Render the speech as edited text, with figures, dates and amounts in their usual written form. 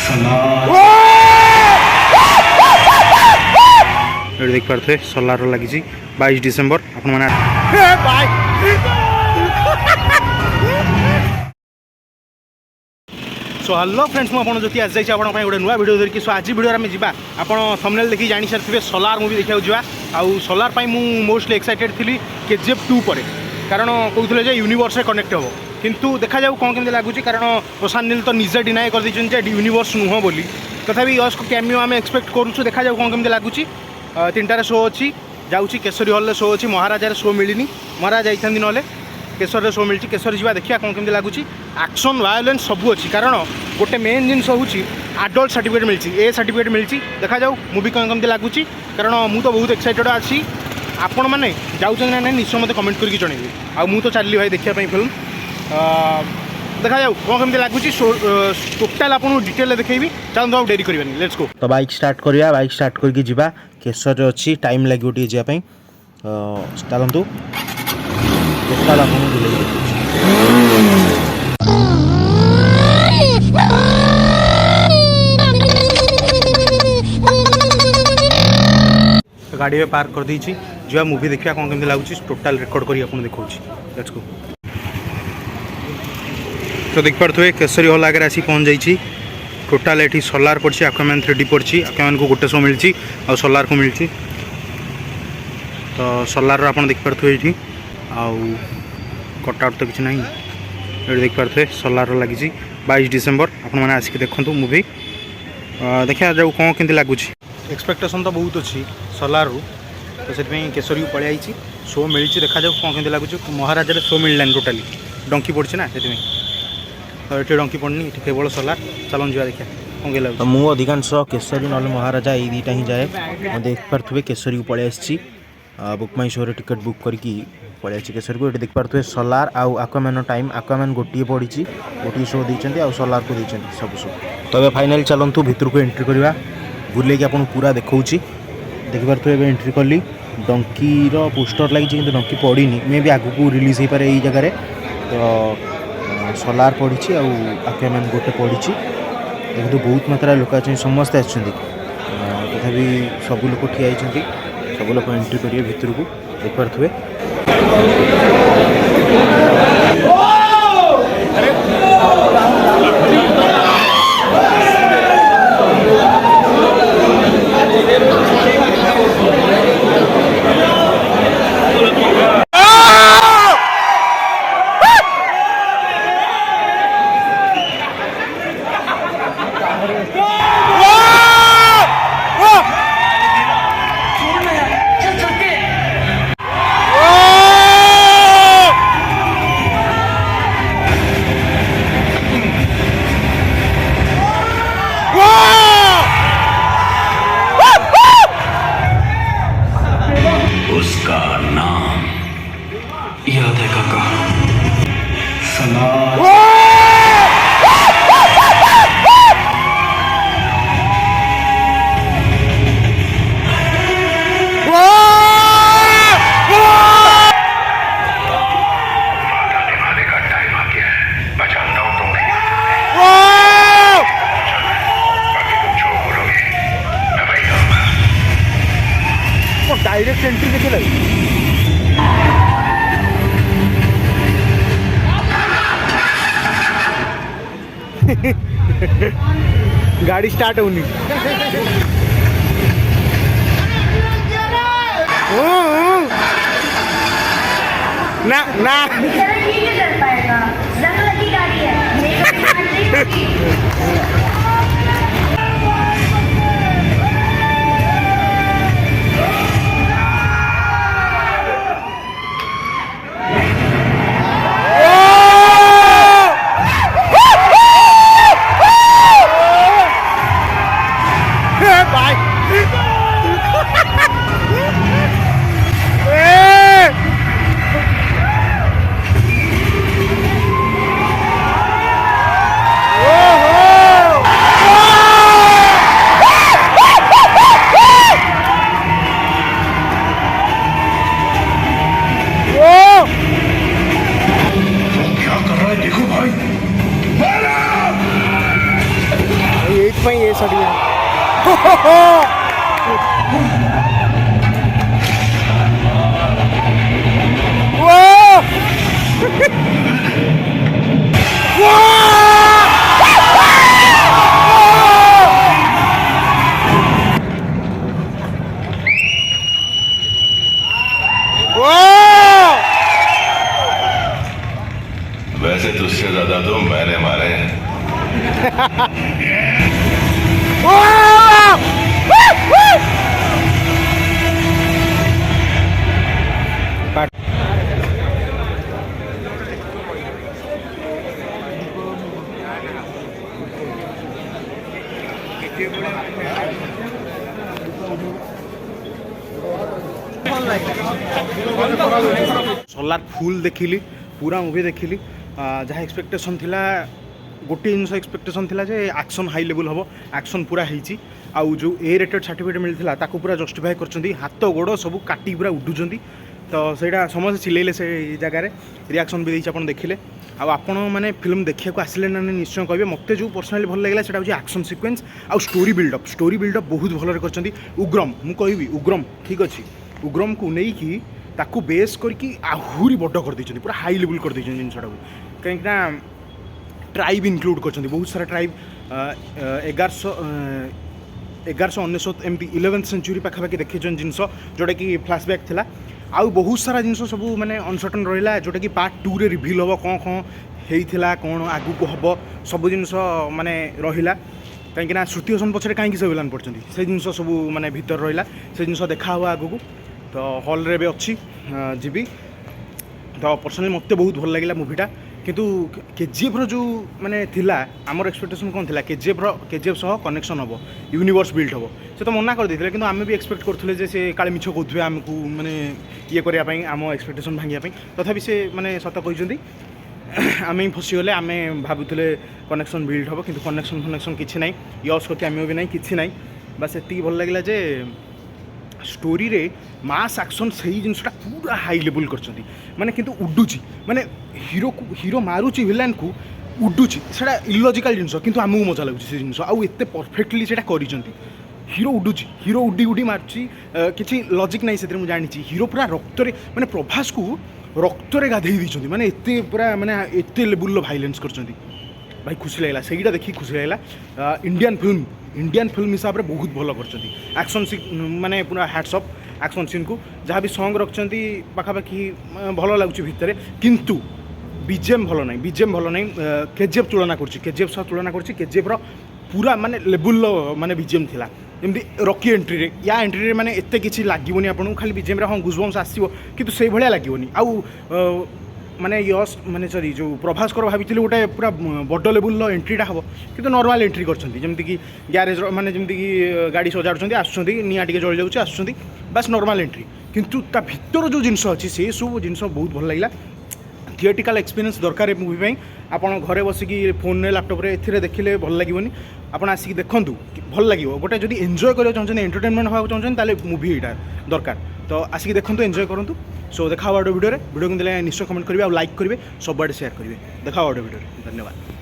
ये देख पारे सोलार लगी 22 डिसेम्बर आपण मैंने सो हेलो फ्रेंड्स मुझे ज्योति आज जाइए आप गोटे नुआ वीडियो धरिकी सो आज वीडियो आम जा आप थंबनेल देखी जानी सारी सोलार मूवी देखा जा आउ सोलार मु मोस्टली एक्साइटेड थी KGF 2 पर कारण कहते यूनिवर्स कनेक्ट हम किंतु देखा जाऊ कौन केमती लगुच कारण प्रशांत नील तो निजे डिनाए कर यूनिवर्स नुह बोली तथापि यश को कैमियो आम एक्सपेक्ट करूँ देखा जाऊ कौन केमती लगुच 3टार शो अच्छी जाऊँगी केसरी हॉल शो अच्छी महाराजार शो मिलनी महाराज जाती ना केसर शो मिली केसरी जा देखिए कौन केमती लगुच एक्शन वायलेंस सबू अच्छी कारण गोटे मेन जिन हूँ adult certificate milli A certificate मिली देखा जाऊ मूवी कौन केमती लगुच कारण मुझे तो बहुत एक्साइटेड अच्छी आपण मैंने जाऊँ ना निश्चय मत कमेंट करके जनइबे आ मु तो चलि भाई देखा फिल्म देखा जाऊ कौन केमती लगुच टोटाल आपको डिटेल देखी चलते आप डेरी करवानी लेट्स गो तो बाइक स्टार्ट करिया बाइक स्टार्ट करके जीवा केसर अच्छी टाइम लगे टे जावाई चलतु टोटाल आपको गाड़ी में पार्क कर देछि जो मूवी देखिया कौन केमती लगुच टोटाल रिकॉर्ड करी आपन देखौछि लेट्स गो तो देख पारे केसरी हॉल आगे आसी पहुँच जाइए टोटाल ये सोलार पड़ी एक्वामैन 3D पड़ी एक्वामैन को गोटे शो मिली और सोलार को मिली तो सोलार आप देख पारे ये आउ कटआउट तो किसी ना ये देख पारे सोलार लगी 22 डिसेम्बर आपण मैंने आसिक देखूँ मूवी देखा जाऊ कौन केमती लगुच एक्सपेक्टेशन तो बहुत अच्छी सोलार तो से केसरी को पलि आई शो मिली देखा जाऊ कौन केमती लगुच महाराजा शो मिललानी टोटाली डंकी पड़ी ना से तो ये डंकी पड़नी ये केवल सोलार चलन जा देखिए कौन के लगे मुझे अधिकांश केसरी ना महाराजा ये दुईटा ही जाए देख पारे केसरी को पलि आसी बुक माई शो टिकट बुक करके पलि आसी केसरी को ये देख पारे सोलार आउ एक्वामैन टाइम एक्वामैन गोटे पड़ी गोटे शो देते आउ सोलार को देते सब शो तो ये फाइनाली चलतु भितर को एंट्री करवा बुले आपको पूरा देखा देखिए एंट्री कली डंकीर पोस्टर लगी कि डंकी पड़ी मे भी आगू रिलीज हो पारे यही जगह तो सोलार पड़ी एक्वामैन गोटे पड़ी देखो बहुत मात्रा लोक अच्छे समस्ते तथापि सब लोग ठिया सब लोग एंट्री करेंगे भितर को देख पारे उसका नाम याद है काका सलार डायरेक्ट एंट्री देखे लगे गाड़ी स्टार्ट होनी ना ना कर पाएगा जंग लगी गाड़ी है ये सर्टिफिकेट वैसे तुझसे ज्यादा तो मैंने मारे हैं। सोलार फुल देखिली पूरा मूवी देखिली जहाँ एक्सपेक्टेशन थिला गोटे जिन एक्सपेक्टेशन थिला जे एक्शन हाई लेवल हम एक्शन पूरा होती आउ जो ए रेटेड सर्टिफिकेट मिलता ताकू पूरा जस्टिफाई कर हाथ गोड़ सब काटी पूरा उडुंट तो सहीटा समस्त चिल्ले से जगार रिएक्शन भी देती आप देखिले आपण मैंने फिल्म देखा आसिले ना निश्चय कहे मत जो पर्सनाली भल लगे से एक्शन सिक्वेन्स आउ स्टोरी बिल्डअप बहुत भल कर उग्रम मुझे कहि उग्रम ठीक अच्छे उग्रम को लेकिन ताकू बेस करके आहरी बड़ कर देछन पूरा हाई लेवल कर देछन जिनटा को कहीं ट्राइब इनक्लूड कर बहुत सारा ट्राइब 1199 एमती 11th सेंचुरी पाखापाखि देखी जिनस जोटा कि फ्लैशबैक थिला आउ बहुत सारा जिनस सब माने अनसर्टन रहा जोटा कि पार्ट 2 रे रिवील हम कौन होता कौन आगू को हम सब जिनस माने रहा कहीं श्रुति हसन पछरे कहीं से विलान पड़ते से जिनस सब माने भीतर रहा से जिनस देखा हुआ आगू को तो हॉल रे भी अच्छी जीवी तो पर्सनाली मत बहुत भल लगे मूवीटा किंतु केजीएफ जो माने थिला आमर एक्सपेक्टेशन कौन थिला केजीएफ सह कनेक्शन हम यूनिवर्स बिल्ड हम से तो मना कर देते किंतु आमे भी एक्सपेक्ट करथुले जे से काले मिछ कहथुवे आमको माने ये करिया पई आम एक्सपेक्टेशन भांगिया पई तथापि से माने सत कहउछंती आमे फसीगले आमे भाबुथुले कनेक्शन बिल्ड हम किंतु कनेक्शन किछि नै यस करके आमे भी नै किछि नै बस एति भल लागला जे स्टोरी रे मास एक्शन सही जिनसा पूरा हाई लेवल कर माने किंतु उडुची माने हीरो मारुची विलेन को उडुची सेटा इलॉजिकल जिनस किंतु आमको मजा लगुची से जिनस आउ एते परफेक्टली सेटा करिसंती हीरो उडुची हीरो उडी उडी मारची किछि लॉजिक नै सेते मु जानिची हीरो पूरा रक्त रे माने प्रभास को रक्त रे गाधेई दिसंती माने एते पूरा माने एते लेवल वायलेंस करचंती भाई खुशी लगला सहीटा देखी खुशी लगला इंडियन फिल्म हिसाब से बहुत भल कर एक्शन माने पूरा हैट्स ऑफ एक्शन सीन को जहाँ भी सॉन्ग रखती पाखापाखि भल लगुच भितर किंतु बीजेम भल ना केजीएफ तुलना केजीएफ सह तुलना केजीएफ पूरा माने लेवल माने बीजेम थिला जमी रॉकी एंट्री रे या एंट्री रे माने एते किछि लागोनी आपन खाली बीजेम रे हाँ गुजबम्स आसो किंतु से भाया लगोनी आउ माने यस माने सॉरी जो प्रभास कर भाई गोटे पूरा बड़ लेवल एंट्रीटा हम कि नॉर्मल एंट्री करमती कि ग्यारेज माने जमती कि गाड़ी सजाड़ आसुँच निआ टे जल जाऊँच आस बास नॉर्मल एंट्री किंतु ता भितर जो जिनस अच्छी से सब जिनस बहुत भल लगा थिएटिकल एक्सपीरियंस दरकार मूवी आपन घरे बसिकी फोन रे लैपटॉप रे एथिरे देखिले भल लगोनी आपन आसिक देखंतु भल लगिवो गोटे जदि एंजॉय करियो चाहछन एंटरटेनमेंट होवा चाहछन ताले मूवी एटा दरकार तो आसिक देखंतु एंजॉय करंतु सो देखा वीडियो को निश्चय कमेंट करेंगे और लाइक करेंगे सब आड़े शेयर करेंगे देखा वीडियो धन्यवाद।